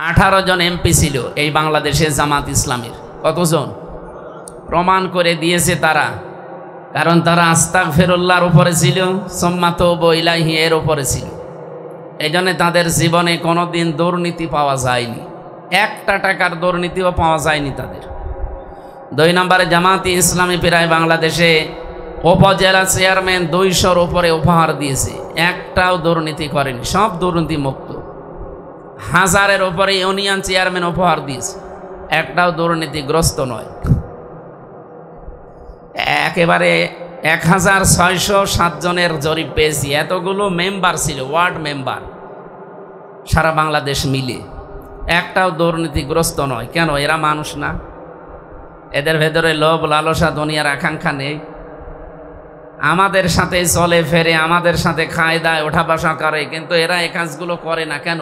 18 জন MP ছিল এই বাংলাদেশে জামাত ইসলামের। কতজন? প্রমাণ করে দিয়েছে তারা, কারণ তারা আস্তাগফিরুল্লাহর উপরে ছিল, সুম্মা তুবু ইলাইহি এর উপরে ছিল। এই জন্য তাদের জীবনে কোনোদিন দুর্নীতি পাওয়া যায়নি, একটা টাকার দুর্নীতিও পাওয়া যায়নি তাদের। 2 নম্বরে জামাতি ইসলামী প্রায় বাংলাদেশে উপজেলা চেয়ারম্যান 200-র উপরে উপহার দিয়েছে, একটাও দুর্নীতি করেনি, সব দুর্নীতি মুক্ত। 1000-এর উপরে ইউনিয়ন চেয়ারম্যান উপহার দিয়েছে, একটাও দুর্নীতিগ্রস্ত নয়। একেবারে 1607 জনের জরিপ পেয়েছি। এতগুলো মেম্বার ছিল, ওয়ার্ড মেম্বার সারা বাংলাদেশ মিলে, একটাও দুর্নীতিগ্রস্ত নয়। কেন? এরা মানুষ না? এদের ভেতরে লোভ, লালসা, দুনিয়ার আকাঙ্ক্ষা নেই? আমাদের সাথে চলে ফেরে, আমাদের সাথে খায় দায়, ওঠা বসা করে, কিন্তু এরা এই কাজগুলো করে না কেন?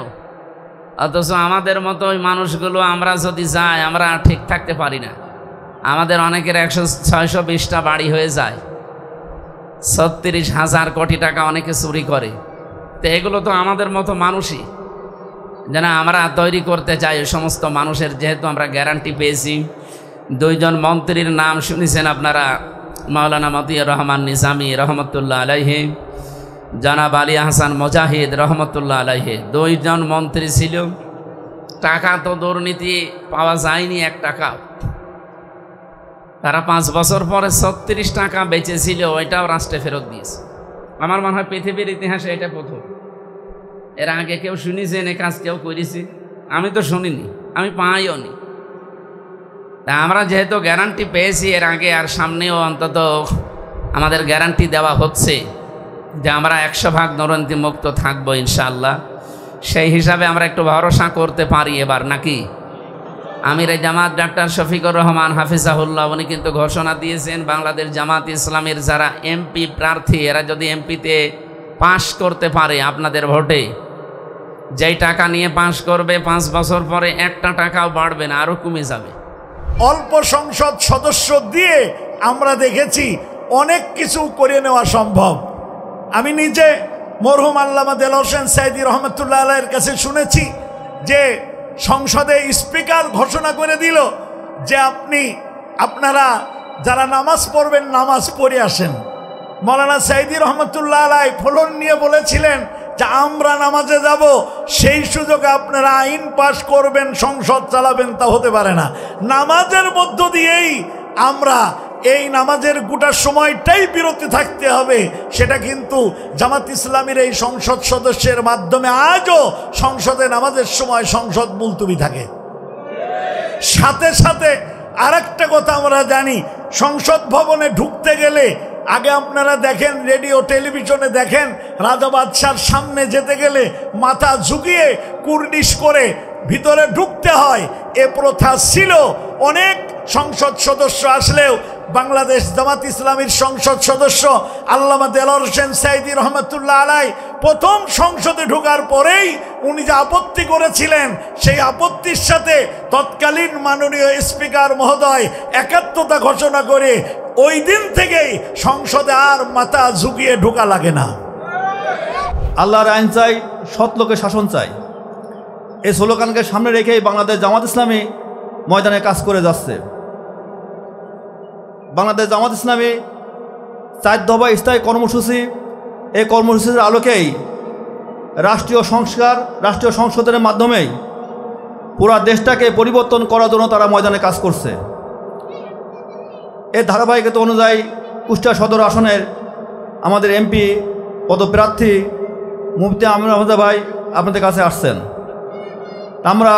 অথচ আমাদের মতো ওই মানুষগুলো আমরা যদি যাই, আমরা ঠিক থাকতে পারি না। আমাদের অনেকের 100-620টা বাড়ি হয়ে যায়, 36,000 কোটি টাকা অনেকে চুরি করে। তো এগুলো তো আমাদের মতো মানুষই, যেন আমরা তৈরি করতে চাই ওই সমস্ত মানুষের। যেহেতু আমরা গ্যারান্টি পেয়েছি, 2 জন মন্ত্রীর নাম শুনেছেন আপনারা, মাওলানা মতিউর রহমান নিজামী রহমতুল্লাহ আলাইহি, জনাব আলী হাসান মুজাহিদ রহমতুল্লাহ আলাইহি, 2 জন মন্ত্রী ছিল। টাকা তো দুর্নীতি পাওয়া যায়নি, 1 টাকা। তারা 5 বছর পরে 36 টাকা বেঁচেছিল, ওইটাও রাষ্ট্রে ফেরত দিয়েছে। আমার মনে হয় পৃথিবীর ইতিহাসে এটা প্রথম। এর আগে কেউ শুনেছেন এ কাজ কেউ করেছে? আমি তো শুনিনি, আমি পাইও নি। তা আমরা যেহেতু গ্যারান্টি পেয়েছি এর আগে, আর সামনেও অন্তত আমাদের গ্যারান্টি দেওয়া হচ্ছে যে আমরা 100% দুর্নীতি মুক্ত থাকবো ইনশাআল্লাহ। সেই হিসাবে আমরা একটু ভরসা করতে পারি এবার, নাকি? আমির জামাত ডাক্তার শফিকুর রহমান হাফিজাহুল্লাহ, উনি কিন্তু ঘোষণা দিয়েছেন বাংলাদেশ জামাত ইসলামের যারা এমপি প্রার্থী, এরা যদি এমপিতে পাশ করতে পারে আপনাদের ভোটে, যেই টাকা নিয়ে পাশ করবে 5 বছর পরে 1টা টাকাও বাড়বে না, আরও কমে যাবে। অল্প সংসদ সদস্য দিয়ে আমরা দেখেছি অনেক কিছু করে নেওয়া সম্ভব। আমি নিজে মরহুম আল্লামা দেলোয়ার হোসেন সাইদী রহমতুল্লাহ আলাইহির কাছে শুনেছি যে সংসদে স্পিকার ঘোষণা করে দিল যে আপনারা যারা নামাজ পড়বেন নামাজ পড়ে আসেন। মৌলানা সাইদী রহমতুল্লাহ আলাইহি ফলন নিয়ে বলেছিলেন যে আমরা নামাজে যাব, সেই সুযোগে আপনারা আইন পাশ করবেন, সংসদ চালাবেন, তা হতে পারে না। নামাজের মধ্য দিয়েই আমরা এই নামাজের গোটা সময়টাই বিরতি থাকতে হবে। সেটা কিন্তু জামাত ইসলামীর এই সংসদ সদস্যের মাধ্যমে আজও সংসদে নামাজের সময় সংসদ মুলতবি থাকে। সাথে সাথে আরেকটা কথা আমরা জানি, সংসদ ভবনে ঢুকতে গেলে আগে আপনারা দেখেন, রেডিও টেলিভিশনে দেখেন, রাজা বাদশার সামনে যেতে গেলে মাথা ঝুঁকিয়ে কুর্নিশ করে ভিতরে ঢুকতে হয়। এ প্রথা ছিল। অনেক সংসদ সদস্য আসলেও বাংলাদেশ জামাত ইসলামীর সংসদ সদস্য আল্লামা দেলোয়ার হোসেন সাইদী রহমতুল্লাহ আলাইহি প্রথম সংসদে ঢোকার পরেই উনি যে আপত্তি করেছিলেন, সেই আপত্তির সাথে তৎকালীন মাননীয় স্পিকার মহোদয় একাত্মতা ঘোষণা করে ওই দিন থেকেই সংসদে আর মাথা ঝুঁকিয়ে ঢোকা লাগে না। আল্লাহর আইন চাই, সৎ লোকের শাসন চাই, এই স্লোগানকে সামনে রেখেই বাংলাদেশ জামাত ইসলামী ময়দানে কাজ করে যাচ্ছে। বাংলাদেশ জামাত ইসলামী 4 দফা স্থায়ী কর্মসূচি, এই কর্মসূচির আলোকেই রাষ্ট্রীয় সংস্কার, রাষ্ট্রীয় সংসদের মাধ্যমেই পুরা দেশটাকে পরিবর্তন করার জন্য তারা ময়দানে কাজ করছে। এর ধারাবাহিকতা অনুযায়ী কুষ্টিয়া সদর আসনের আমাদের এমপি পদপ্রার্থী মুফতি আমির আহমদ ভাই আপনাদের কাছে আসছেন। আমরা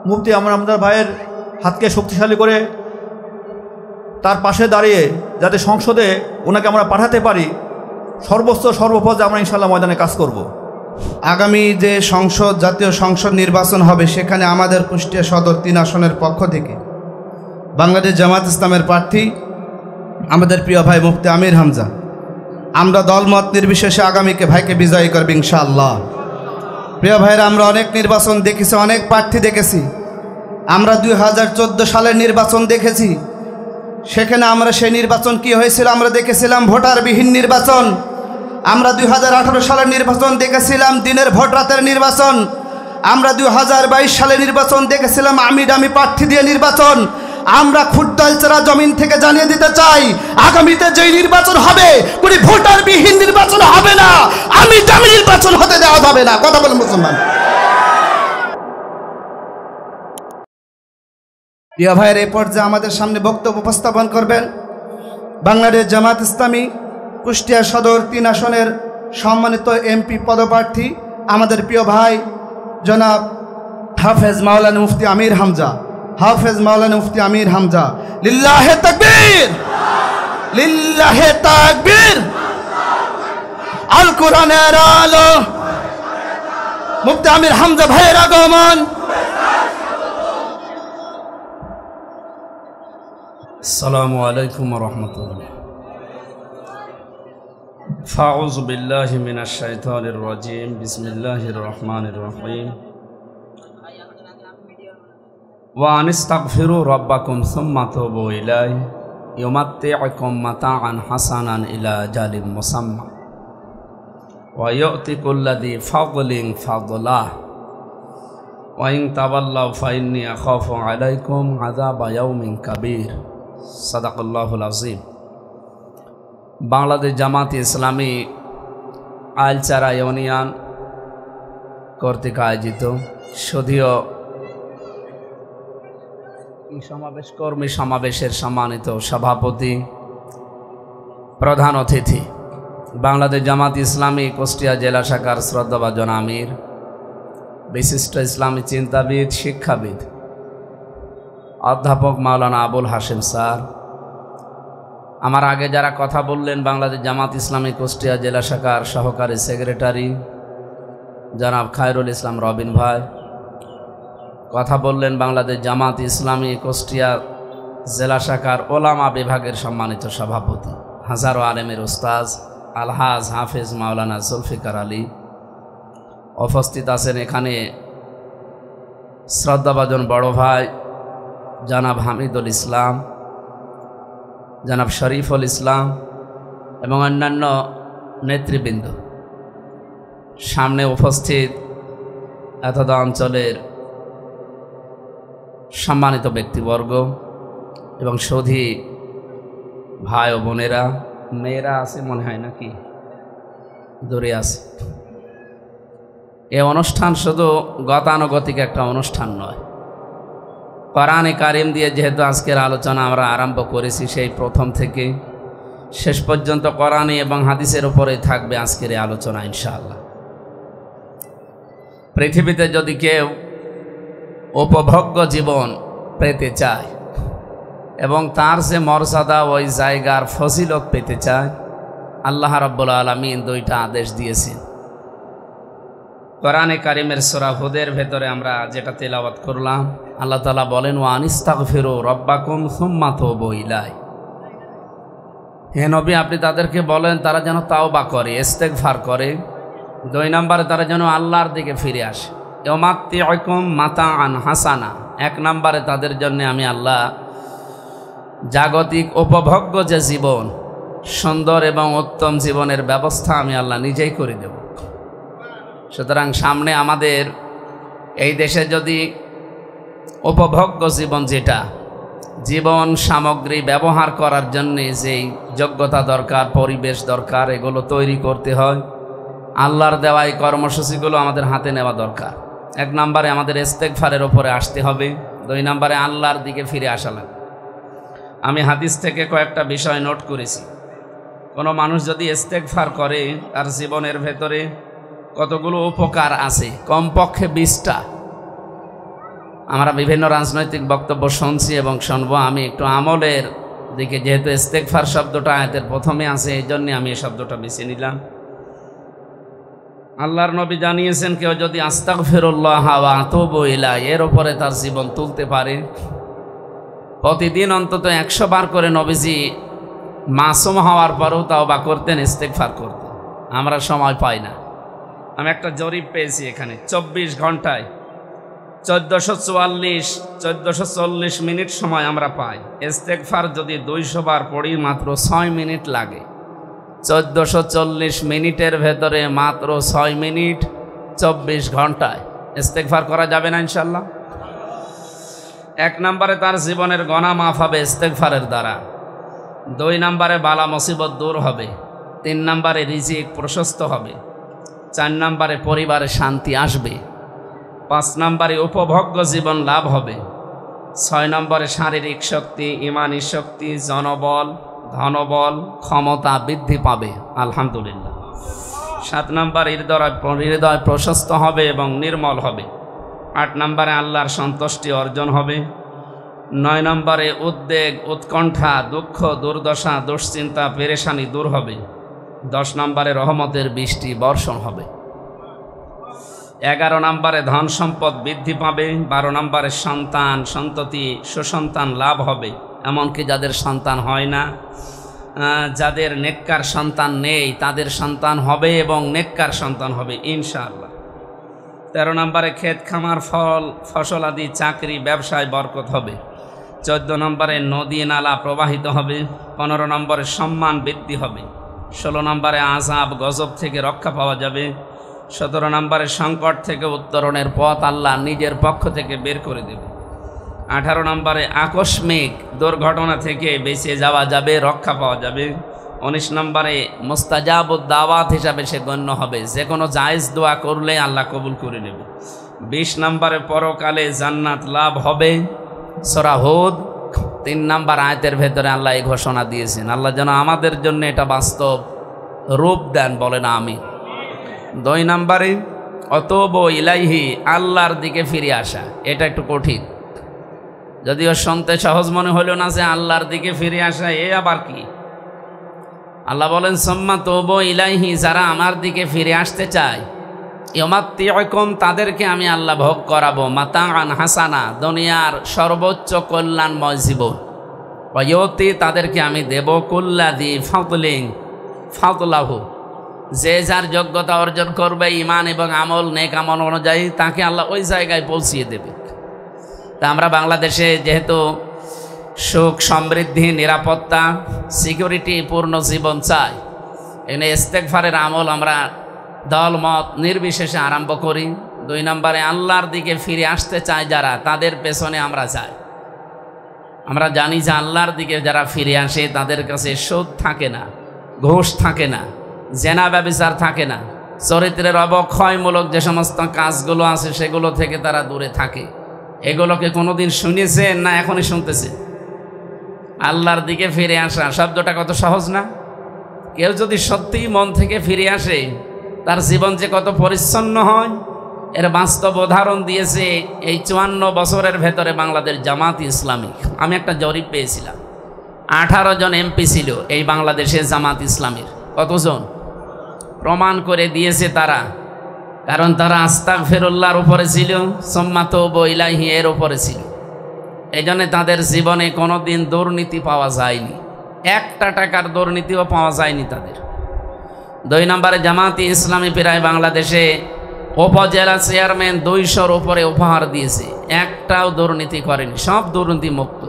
মুফতি আমির আহমদ ভাইয়ের হাতকে শক্তিশালী করে তার পাশে দাঁড়িয়ে যাতে সংসদে ওনাকে আমরা পাঠাতে পারি, সর্বোচ্চ সর্বপদে আমরা ইনশাআল্লাহ ময়দানে কাজ করব। আগামী যে জাতীয় সংসদ নির্বাচন হবে, সেখানে আমাদের কুষ্টিয়া সদর 3 আসনের পক্ষ থেকে বাংলাদেশ জামাত ইসলামের প্রার্থী আমাদের প্রিয় ভাই মুফতি আমির হামজা, আমরা দলমত নির্বিশেষে আগামীকে ভাইকে বিজয়ী করব ইনশাআল্লাহ। প্রিয় ভাইরা, আমরা অনেক নির্বাচন দেখেছি, অনেক প্রার্থী দেখেছি। আমরা 2014 সালের নির্বাচন দেখেছি, সেখানে আমরা সেই নির্বাচন কি হয়েছিল আমরা দেখেছিলাম, ভোটারবিহীন নির্বাচন। আমরা 2018 সালের নির্বাচন দেখেছিলাম দিনের ভোট রাতের নির্বাচন। আমরা 2022 সালে নির্বাচন দেখেছিলাম আমি ডামি প্রার্থী দিয়ে নির্বাচন। আমরা খুরদাল ছাড়া জমিন থেকে জানিয়ে দিতে চাই, আগামীতে যেই নির্বাচন হবে কোনো ভোটার বিহীন নির্বাচন হবে না, আমি ডামি নির্বাচন হতে দেওয়া যাবে না। কথা বলেন মুসলমান। প্রিয় ভাইয়ের, এই পর্যায়ে আমাদের সামনে বক্তব্য উপস্থাপন করবেন বাংলাদেশ জামাত ইসলামী কুষ্টিয়া সদর 3 আসনের সম্মানিত এমপি পদপ্রার্থী আমাদের প্রিয় ভাই জনাব হাফেজ মাওলানা মুফতি আমির হামজা। হাফেজ মাওলানা মুফতি আমির হামজা। লিল্লাহে তাকবীর, লিল্লাহে তাকবীর। আল কোরআনের আলো মুফতি আমির হামজা ভাইয়ের আগমন। আসসালামু আলাইকুম ওয়া রাহমাতুল্লাহ। ফাউযু বিল্লাহি মিনাশ শাইতানির রাজীম। বিসমিল্লাহির রহমানির রহিম। ওয়া আনিস্তাগফিরু রাব্বাকুম সুম্মা তুবু ইলাইহি ইউমাত্তিউকুম মাতাআন হাসানান ইলা আজালিম মুসাম্মা ওয়া ইউতি কুল্লাযী ফাদলিন ফাদলাহ ওয়া ইন তাওয়াল্লাউ ফাইন্নী আখাফু আলাইকুম আযাবা ইয়াউমিন কাবীর। সাদাকাল্লাহুল আযীম। বাংলাদেশ জামাত ইসলামী আইলচারা ইউনিয়ন কর্তৃক আয়োজিত সদীয় কর্মী সমাবেশের সম্মানিত সভাপতি, প্রধান অতিথি, বাংলাদেশ জামাত ইসলামী কুষ্টিয়া জেলা শাখার শ্রদ্ধাভাজন আমির, বিশিষ্ট ইসলামী চিন্তাবিদ, শিক্ষাবিদ অধ্যাপক মাওলানা আবুল হাশেম স্যার, আমার আগে যারা কথা বললেন বাংলাদেশ জামাত ইসলামী কুষ্টিয়া জেলা শাখার সহকারী সেক্রেটারি জনাব খায়রুল ইসলাম রবিন ভাই, কথা বললেন বাংলাদেশ জামাত ইসলামী কুষ্টিয়া জেলা শাখার ওলামা বিভাগের সম্মানিত সভাপতি, হাজারো আলেমের উস্তাজ আলহাজ হাফেজ মাওলানা জুলফিকার আলী। উপস্থিত আছেন এখানে শ্রদ্ধাভাজন বড় ভাই জনাব হামিদুল ইসলাম, জনাব শরীফুল ইসলাম এবং অন্যান্য নেতৃবৃন্দ। সামনে উপস্থিত এতদ অঞ্চলের সম্মানিত ব্যক্তিবর্গ এবং সৌধী ভাই ও বোনেরা, মেয়েরা আছে মনে হয় নাকি দূরে আছে। এ অনুষ্ঠান শুধু গতানুগতিক একটা অনুষ্ঠান নয়, কোরআনে কারিম দিয়ে যেহেতু আজকের আলোচনা আমরা আরম্ভ করেছি, সেই প্রথম থেকে শেষ পর্যন্ত কোরআনে এবং হাদিসের উপরেই থাকবে আজকের এই আলোচনা ইনশাআল্লাহ। পৃথিবীতে যদি কেউ উপভোগ্য জীবন পেতে চায় এবং তার যে মর্যাদা ওই জায়গার ফজিলত পেতে চায়, আল্লাহ রাব্বুল আলামিন 2টা আদেশ দিয়েছেন। কোরআনে কারিমের সূরা হুদের ভেতরে আমরা যেটা তেলাওয়াত করলাম, আল্লাহ তাআলা বলেন ওয়া আনিস্তাগফিরু রাব্বাকুম সুম্মা তুবু ইলাইহি। হে নবী, আপনি তাদেরকে বলেন তারা যেন তাওবা করে, ইস্তেগফার করে। 2 নম্বরে তারা যেন আল্লাহর দিকে ফিরে আসে। ইউমাত্তিউকুম মাতাআন হাসানা। 1 নম্বরে তাদের জন্য আমি আল্লাহ জাগতিক উপভোগ্য যে জীবন, সুন্দর এবং উত্তম জীবনের ব্যবস্থা আমি আল্লাহ নিজেই করে দেব। সুতরাং সামনে আমাদের এই দেশে যদি উপভোগ্য জীবন, যেটা জীবন সামগ্রী ব্যবহার করার জন্যে যেই যোগ্যতা দরকার, পরিবেশ দরকার, এগুলো তৈরি করতে হয়। আল্লাহর দেওয়া এই কর্মসূচিগুলো আমাদের হাতে নেওয়া দরকার। 1 নম্বরে আমাদের ইস্তেগফারের ওপরে আসতে হবে। 2 নম্বরে আল্লাহর দিকে ফিরে আসা লাগবে। আমি হাদিস থেকে কয়েকটা বিষয় নোট করেছি। কোনো মানুষ যদি ইস্তেগফার করে, তার জীবনের ভেতরে কতগুলো উপকার আছে, কমপক্ষে 20টা। আমরা বিভিন্ন রাজনৈতিক বক্তব্য শুনছি এবং শুনবো। আমি একটু আমলের দিকে, যেহেতু ইস্তেগফার শব্দটা আয়াতের প্রথমে আছে, এই জন্যে আমি এই শব্দটা বেছে নিলাম। আল্লাহর নবী জানিয়েছেন, কেউ যদি আস্তাগফিরুল্লাহ ওয়া আতুবু ইলাইহি এর উপরে তার জীবন তুলতে পারে, প্রতিদিন অন্তত 100 বার করে নবীজি মাসুম হওয়ার পরেও তাওবা করতেন, ইস্তেগফার করতেন। আমরা সময় পাই না। আমি একটা জরিপ পেয়েছি এখানে, 24 ঘন্টায় 1440 মিনিট সময় আমরা পাই। ইস্তেগফার যদি 200 বার পড়ি মাত্র 6 মিনিট লাগে। 1440 মিনিটের ভেতরে মাত্র 6 মিনিট 24 ঘন্টায় ইস্তেগফার করা যাবে না ইনশাল্লাহ? 1 নম্বরে তার জীবনের গুনাহ মাফ হবে ইস্তেগফারের দ্বারা। 2 নম্বরে বালা মুসিবত দূর হবে। 3 নম্বরে রিজিক প্রশস্ত হবে। 4 নম্বরে পরিবারে শান্তি আসবে। 5 নম্বরে উপভোগ্য জীবন লাভ হবে। 6 নম্বরে শারীরিক শক্তি, ইমানি শক্তি, জনবল, ধনবল, ক্ষমতা বৃদ্ধি পাবে আলহামদুলিল্লাহ। 7 নম্বরে হৃদয় প্রশস্ত হবে এবং নির্মল হবে। 8 নম্বরে আল্লাহর সন্তুষ্টি অর্জন হবে। 9 নম্বরে উদ্বেগ, উৎকণ্ঠা, দুঃখ, দুর্দশা, দুশ্চিন্তা, পেরেশানি দূর হবে। 10 নম্বরে রহমতের বৃষ্টি বর্ষণ হবে। 11 নম্বরে ধন সম্পদ বৃদ্ধি পাবে। 12 নম্বরে সন্তান সন্ততি সুসন্তান লাভ হবে, এমনকি যাদের সন্তান হয় না, যাদের নেককার সন্তান নেই তাদের সন্তান হবে এবং নেককার সন্তান হবে ইনশাআল্লাহ। 13 নম্বরে ক্ষেত খামার ফসল আদি চাকরি ব্যবসায় বরকত হবে। 14 নম্বরে নদী নালা প্রবাহিত হবে। 15 নম্বরে সম্মান বৃদ্ধি হবে। 16 নম্বরে আযাব গজব থেকে রক্ষা পাওয়া যাবে। 17 নম্বরে সংকট থেকে উত্তরণের পথ আল্লাহ নিজের পক্ষ থেকে বের করে দেবে। 18 নম্বরে আকস্মিক দুর্ঘটনা থেকে বেঁচে যাওয়া যাবে, রক্ষা পাওয়া যাবে। 19 নম্বরে মুস্তাজাবুদ দাওয়াত হিসাবে সে গণ্য হবে, যে কোনো জায়েজ দোয়া করলে আল্লাহ কবুল করে নেবে। 20 নম্বরে পরকালে জান্নাত লাভ হবে। সূরা হুদ 3 নম্বর আয়াতের ভেতরে আল্লাহ এই ঘোষণা দিয়েছেন। আল্লাহ যেন আমাদের জন্য এটা বাস্তব রূপ দেন, বলেন আমিন। 2 নম্বরে অতবু ইলাইহি, আল্লাহর দিকে ফিরে আসা। এটা একটু কঠিন, যদিও শুনতে সহজ মনে হলো না যে আল্লাহর দিকে ফিরে আসা এ আবার কি। আল্লাহ বলেন সুম্মা তুবু ইলাইহি, যারা আমার দিকে ফিরে আসতে চায়, ইউমাত্তিউকুম, তাদেরকে আমি আল্লাহ ভোগ করাবো, মাতাআন হাসানা, দুনিয়ার সর্বোচ্চ কল্যাণময় জীবন। ওয়া ইউতি, তাদেরকে আমি দেব কুল্লাযী ফাদলিন ফাদলাহু, যে যার যোগ্যতা অর্জন করবে ঈমান এবং আমল, নেক আমল অনুযায়ী তাকে আল্লাহ ওই জায়গায় পৌঁছিয়ে দেবে। তা আমরা বাংলাদেশে যেহেতু সুখ, সমৃদ্ধি, নিরাপত্তা, সিকিউরিটি পূর্ণ জীবন চাই, এখানে ইস্তেগফারের আমল আমরা দলমত নির্বিশেষে আরম্ভ করি। 2 নম্বরে আল্লাহর দিকে ফিরে আসতে চাই যারা, তাদের পেছনে আমরা যাই। আমরা জানি যে আল্লাহর দিকে যারা ফিরে আসে তাদের কাছে সুদ থাকে না, ঘুষ থাকে না, জেনা ব্যভিচার থাকে না, চরিত্রের অবক্ষয়মূলক যে সমস্ত কাজগুলো আছে সেগুলো থেকে তারা দূরে থাকে। এগুলোকে কোনোদিন শুনেছেন না এখনই শুনতেছে? আল্লাহর দিকে ফিরে আসা শব্দটা কত সহজ না? কেউ যদি সত্যিই মন থেকে ফিরে আসে তার জীবন যে কত পরিচ্ছন্ন হয় এর বাস্তব উদাহরণ দিয়েছে এই 54 বছরের ভেতরে বাংলাদেশ জামাত ইসলামী। আমি একটা জরিপ পেয়েছিলাম, 18 জন এমপি ছিল এই বাংলাদেশের জামাত ইসলামীর। কতজন? প্রমাণ করে দিয়েছে তারা, কারণ তারা আস্তাগফিরুল্লাহর উপরে ছিল, সুম্মা তুবু ইলাইহি এর উপরে ছিল। এই জন্য তাদের জীবনে কোনোদিন দুর্নীতি পাওয়া যায়নি, একটা টাকার দুর্নীতিও পাওয়া যায়নি তাদের। 2 নম্বরে জামাতি ইসলামী প্রায় বাংলাদেশে উপজেলা চেয়ারম্যান 200-র উপরে উপহার দিয়েছে, একটাও দুর্নীতি করেনি, সব দুর্নীতি মুক্ত।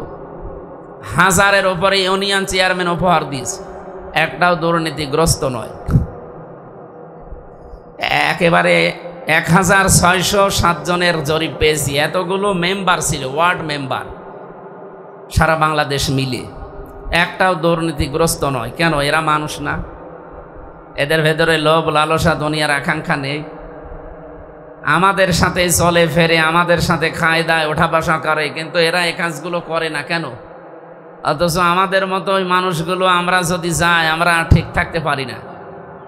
1000-এর উপরে ইউনিয়ন চেয়ারম্যান উপহার দিয়েছে, একটাও দুর্নীতিগ্রস্ত নয়। একেবারে 1607 জনের জরিপ পেয়েছি। এতগুলো মেম্বার ছিল, ওয়ার্ড মেম্বার সারা বাংলাদেশ মিলে, একটাও দুর্নীতিগ্রস্ত নয়। কেন? এরা মানুষ না? এদের ভেতরে লোভ, লালসা, দুনিয়ার আকাঙ্ক্ষা নেই? আমাদের সাথে চলে ফেরে, আমাদের সাথে খায় দায়, ওঠা বসা করে, কিন্তু এরা এই কাজগুলো করে না কেন? অথচ আমাদের মতো ওই মানুষগুলো আমরা যদি যাই আমরা ঠিক থাকতে পারি না।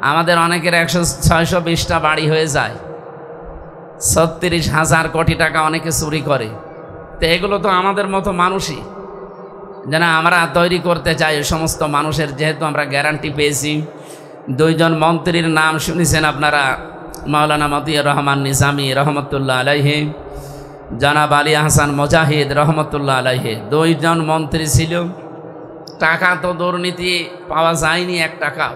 আমাদের অনেকের 100-620টা বাড়ি হয়ে যায়, 36,000 কোটি টাকা অনেকে চুরি করে। তো এগুলো তো আমাদের মতো মানুষই, যেন আমরা তৈরি করতে চাই ওই সমস্ত মানুষের। যেহেতু আমরা গ্যারান্টি পেয়েছি, 2 জন মন্ত্রীর নাম শুনেছেন আপনারা, মাওলানা মতিউর রহমান নিজামী রহমতুল্লাহ আলাইহি, জনাব আলী হাসান মুজাহিদ রহমতুল্লাহ আলাইহি। 2 জন মন্ত্রী ছিল, টাকা তো দুর্নীতি পাওয়া যায়নি 1 টাকাও।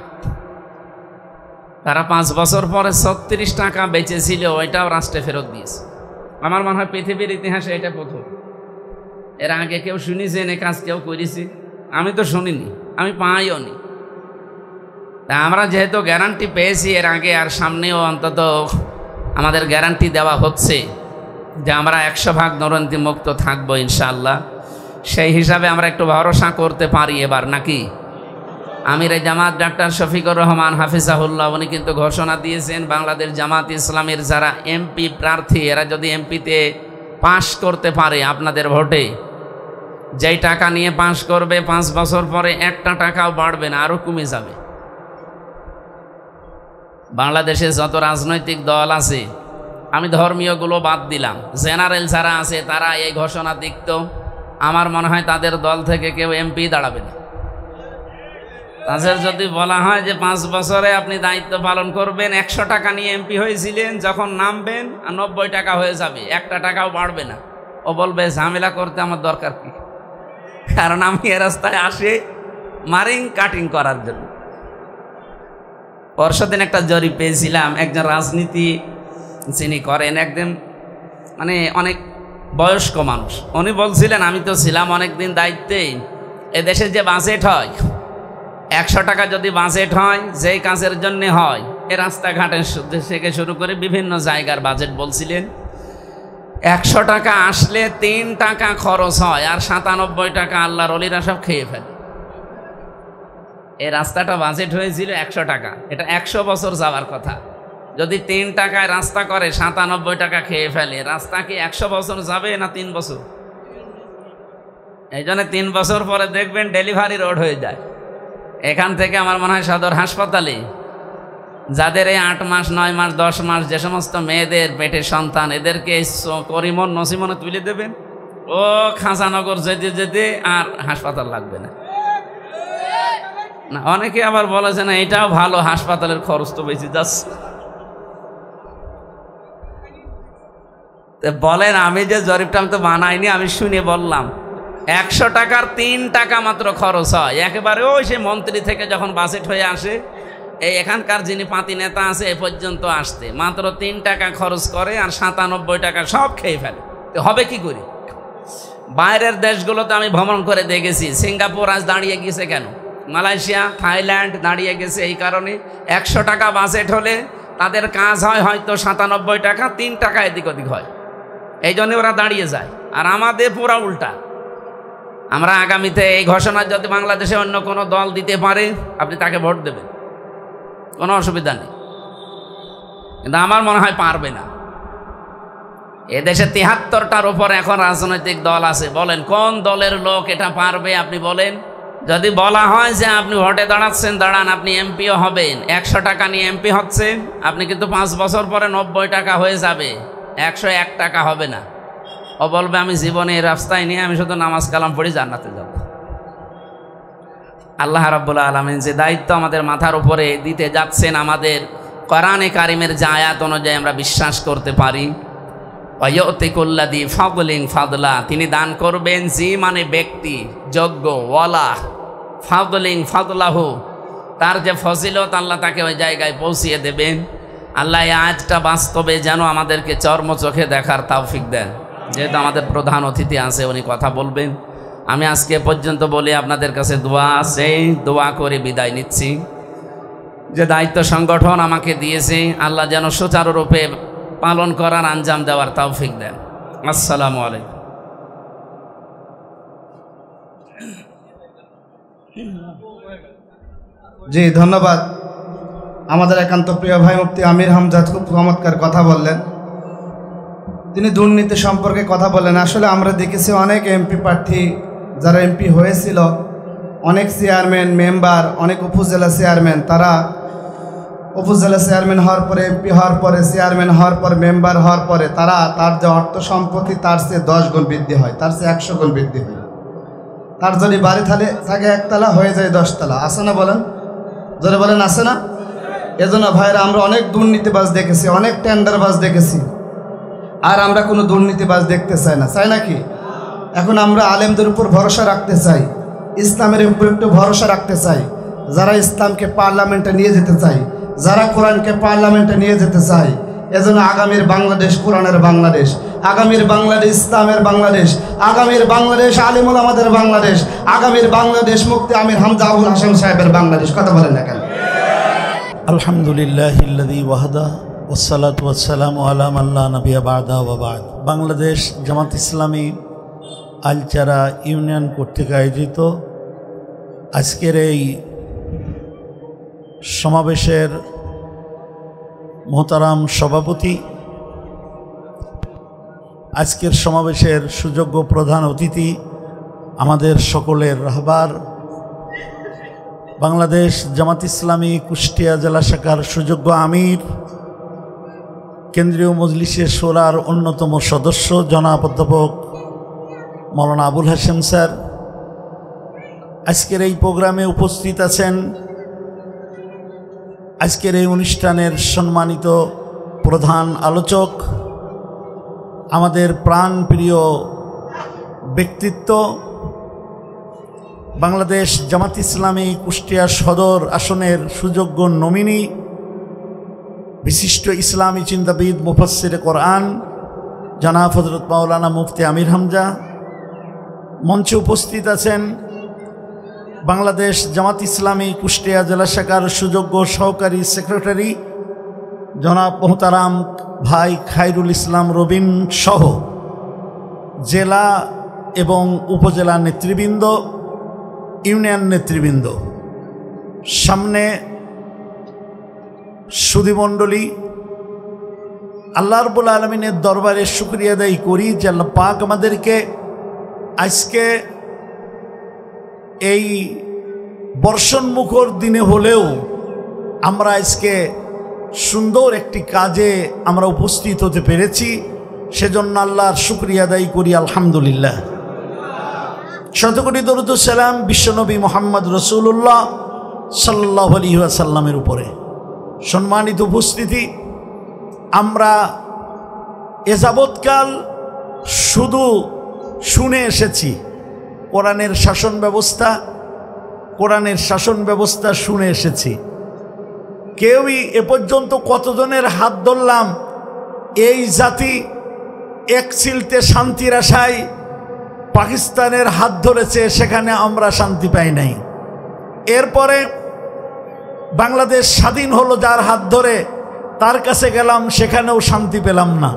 তারা 5 বছর পরে 36 টাকা বেঁচেছিল, ওইটাও রাষ্ট্রে ফেরত দিয়েছে। আমার মনে হয় পৃথিবীর ইতিহাসে এটা প্রথম। এর আগে কেউ শুনেছেন এ কাজ কেউ করেছি? আমি তো শুনিনি, আমি পাইও নি। তা আমরা যেহেতু গ্যারান্টি পেয়েছি এর আগে আর সামনেও অন্তত আমাদের গ্যারান্টি দেওয়া হচ্ছে যে আমরা 100% দুর্নীতি মুক্ত থাকবো ইনশাআল্লাহ। সেই হিসাবে আমরা একটু ভরসা করতে পারি এবার নাকি? আমির জামাত ডাক্তার শফিকুর রহমান হাফিজাহুল্লাহ উনি কিন্তু ঘোষণা দিয়েছেন বাংলাদেশ জামাত ইসলামের যারা এমপি প্রার্থী এরা যদি এমপিতে পাশ করতে পারে আপনাদের ভোটে, যেই টাকা নিয়ে পাশ করবে 5 বছর পরে একটা টাকাও বাড়বে না, আরও কমে যাবে। বাংলাদেশে যত রাজনৈতিক দল আছে, আমি ধর্মীয়গুলো বাদ দিলাম, জেনারেল যারা আছে তারা এই ঘোষণা দিত, আমার মনে হয় তাদের দল থেকে কেউ এমপি দাঁড়াবে না। তাদের যদি বলা হয় যে 5 বছরে আপনি দায়িত্ব পালন করবেন, 100 টাকা নিয়ে এমপি হয়েছিলেন, যখন নামবেন 90 টাকা হয়ে যাবে, একটা টাকাও বাড়বে না, ও বলবে ঝামেলা করতে আমার দরকার কি, কারণ আমি এ রাস্তায় আসি মারিং কাটিং করার জন্য। পরশুদিন একটা জরিপ পেয়েছিলাম, একজন রাজনীতি যিনি করেন একদম মানে অনেক বয়স্ক মানুষ, উনি বলছিলেন আমি তো ছিলাম অনেকদিন দায়িত্বে, এদেশে যে বাজেট হয় 100 টাকা যদি বাজেট হয়, যেই কাজের জন্য হয়, এ রাস্তাঘাটের থেকে শুরু করে বিভিন্ন জায়গার বাজেট বলছিলেন, 100 টাকা আসলে 3 টাকা খরচ হয়, আর 97 টাকা আল্লাহর ওলিরা সব খেয়ে ফেলে। এই রাস্তাটা বাজেট হয়েছিল 100 টাকা, এটা 100 বছর যাওয়ার কথা, যদি 3 টাকায় রাস্তা করে 97 টাকা খেয়ে ফেলে, রাস্তা কি 100 বছর যাবে না 3 বছর? এই জন্য 3 বছর পরে দেখবেন ডেলিভারি রোড হয়ে যায়। এখান থেকে আমার মনে হয় সদর হাসপাতালে যাদের এই 8 মাস 9 মাস 10 মাস যে সমস্ত মেয়েদের পেটে সন্তান, এদেরকে করিমন নসিমনে তুলে দেবেন, ও খাঁচানগর যেতে যেতে আর হাসপাতাল লাগবে না। না, অনেকে আবার বলেছে না এটাও ভালো, হাসপাতালের খরচ তো বেশি যাচ্ছে। বলেন, আমি যে জরিপটা আমি তো বানাইনি, আমি শুনে বললাম 100 টাকার 3 টাকা মাত্র খরচ হয়, একেবারে ওই সে মন্ত্রী থেকে যখন বাজেট হয়ে আসে এই এখানকার যিনি পাতি নেতা আছে এ পর্যন্ত আসতে মাত্র 3 টাকা খরচ করে, আর 97 টাকা সব খেয়ে ফেলে। তো হবে কি করে? বাইরের দেশগুলোতে আমি ভ্রমণ করে দেখেছি, সিঙ্গাপুর আজ দাঁড়িয়ে গেছে কেন, মালয়েশিয়া থাইল্যান্ড দাঁড়িয়ে গেছে এই কারণে 100 টাকা বাজেট হলে তাদের কাজ হয় হয়তো 97 টাকা, 3 টাকা এদিক ওদিক হয়, এই জন্য ওরা দাঁড়িয়ে যায়। আর আমাদের পুরা উল্টা, আমরা আগামীতে এই ঘোষণা যদি বাংলাদেশে অন্য কোনো দল দিতে পারে আপনি তাকে ভোট দেবেন, কোনো অসুবিধা নেই, কিন্তু আমার মনে হয় পারবে না। এদেশে 73টার উপর এখন রাজনৈতিক দল আছে, বলেন কোন দলের লোক এটা পারবে আপনি বলেন? যদি বলা হয় যে আপনি ভোটে দাঁড়াচ্ছেন, দাঁড়ান, আপনি এমপিও হবেন, 100 টাকা নিয়ে এমপি হচ্ছেন, আপনি কিন্তু 5 বছর পরে 90 টাকা হয়ে যাবে, 101 টাকা হবে না, ও বলবে আমি জীবনে এই রাস্তায় নিয়ে আমি শুধু নামাজ কালাম পড়ে জান্নাতে যাব। আল্লাহ রাব্বুল আলামিন যে দায়িত্ব আমাদের মাথার উপরে দিতে যাচ্ছেন, আমাদের কোরআনে কারিমের যে আয়াত অনুযায়ী আমরা বিশ্বাস করতে পারি, ওয়ায়ুতিকুল্লাযী ফাদলিন ফাদলা, তিনি দান করবেন যে মানে ব্যক্তি যোগ্য, ওয়ালা ফাদলিন ফাদলাহু, তার যে ফজিলত আল্লাহ তাকে ওই জায়গায় পৌঁছিয়ে দেবেন। আল্লাহ এই আয়াতটা বাস্তবে যেন আমাদেরকে চর্ম চোখে দেখার তৌফিক দেন। যেহেতু আমাদের প্রধান অতিথি আছে, উনি কথা বলবেন, আমি আজকে পর্যন্ত বলি আপনাদের কাছে দোয়া আছে, দোয়া করে বিদায় নিচ্ছি। যে দায়িত্ব সংগঠন আমাকে দিয়েছে আল্লাহ যেন সুচারুরূপে পালন করার, আঞ্জাম দেওয়ার তৌফিক দেন। আসসালামু আলাইকুম। জি ধন্যবাদ। আমাদের একান্ত প্রিয় ভাই মুফতি আমির হামজাদ খুব চমৎকার কথা বললেন, তিনি দুর্নীতি সম্পর্কে কথা বললেন। আসলে আমরা দেখেছি অনেক এমপি প্রার্থী যারা এমপি হয়েছিল, অনেক চেয়ারম্যান মেম্বার, অনেক উপজেলা চেয়ারম্যান, তারা উপজেলা চেয়ারম্যান হওয়ার পরে, এমপি হওয়ার পরে, চেয়ারম্যান হওয়ার পর, মেম্বার হওয়ার পরে তার যে অর্থ সম্পত্তি তার চেয়ে 10 গুণ বৃদ্ধি হয়, তার চেয়ে 100 গুণ বৃদ্ধি হয়। তার যদি বাড়ি থাকে 1 তলা হয়ে যায় 10 তলা, আসে না বলেন? যদি বলেন আসে না? এজন্য ভাইরা আমরা অনেক দুর্নীতিবাজ দেখেছি, অনেক টেন্ডারবাজ দেখেছি, আর আমরা কোনো দুর্নীতিবাজ দেখতে চাই না, চাই নাকি? এখন আমরা আলেমদের উপর ভরসা রাখতে চাই, ইসলামের উপর একটু ভরসা রাখতে চাই, যারা ইসলামকে পার্লামেন্টে নিয়ে যেতে চাই, যারা কোরআনকে পার্লামেন্টে নিয়ে যেতে চাই। এজন্য আগামীর বাংলাদেশ কোরআনের বাংলাদেশ, আগামীর বাংলাদেশ ইসলামের বাংলাদেশ, আগামীর বাংলাদেশ আলিম ওলামাদের বাংলাদেশ, আগামীর বাংলাদেশ মুফতি আমির হামজা আবুল হাসান সাহেবের বাংলাদেশ। কথা বলেন না কেন? আলহামদুলিল্লাহিল্লাযী ওয়াহদা ওয়াসসালাতু ওয়াসসালামু আলা মান লা নাবিয়্যা বা'দা ওয়া বা'দ। বাংলাদেশ জামাত ইসলামী আলচারা ইউনিয়ন কর্তৃক আয়োজিত আজকের এই সমাবেশের মোহতারাম সভাপতি, আজকের সমাবেশের সুযোগ্য প্রধান অতিথি, আমাদের সকলের রাহবার, বাংলাদেশ জামাত ইসলামী কুষ্টিয়া জেলা শাখার সুযোগ্য আমির, কেন্দ্রীয় মজলিসে শোরার অন্যতম সদস্য জনাব অধ্যাপক মৌলানা আবুল হাশেম স্যার, আজকের এই প্রোগ্রামে উপস্থিত আছেন আজকের এই অনুষ্ঠানের সম্মানিত প্রধান আলোচক, আমাদের প্রাণপ্রিয় ব্যক্তিত্ব, বাংলাদেশ জামাত ইসলামী কুষ্টিয়া সদর আসনের সুযোগ্য নমিনি, বিশিষ্ট ইসলামী চিন্তাবিদ মুফাসসিরে কোরআন জনাব হযরত মাওলানা মুফতি আমির হামজা। মঞ্চে উপস্থিত আছেন বাংলাদেশ জামাত ইসলামী কুষ্টিয়া জেলা শাখার সুযোগ্য সহকারী সেক্রেটারি জনাব মোহতারাম ভাই খায়রুল ইসলাম রবিন সহ জেলা এবং উপজেলা নেতৃবৃন্দ, ইউনিয়ন নেতৃবৃন্দ, সামনে সুধীমণ্ডলী, আল্লাহ রাব্বুল আলামিনের দরবারে শুকরিয়া আদায় করি যে আল্লাহ পাক আমাদেরকে আজকে এই বর্ষণমুখর দিনে হলেও আমরা আজকে সুন্দর একটি কাজে আমরা উপস্থিত হতে পেরেছি, সেজন্য আল্লাহর শুকরিয়া আদায় করি আলহামদুলিল্লাহ। শতকোটি দরুদ ও সালাম বিশ্বনবী মুহাম্মদ রাসূলুল্লাহ সাল্লাল্লাহু আলাইহি ওয়াসাল্লামের উপরে। সম্মানিত উপস্থিতি, আমরা এ যাবৎকাল শুধু শুনে এসেছি কোরআনের শাসন ব্যবস্থা শুনে এসেছি। কেউই এ পর্যন্ত কতজনের হাত ধরলাম এই জাতি এক চিলতে শান্তির আশায় পাকিস্তানের হাত ধরেছে, সেখানে আমরা শান্তি পাই নাই। এরপরে বাংলাদেশ স্বাধীন হলো যার হাত ধরে, তার কাছে গেলাম, সেখানেও শান্তি পেলাম না।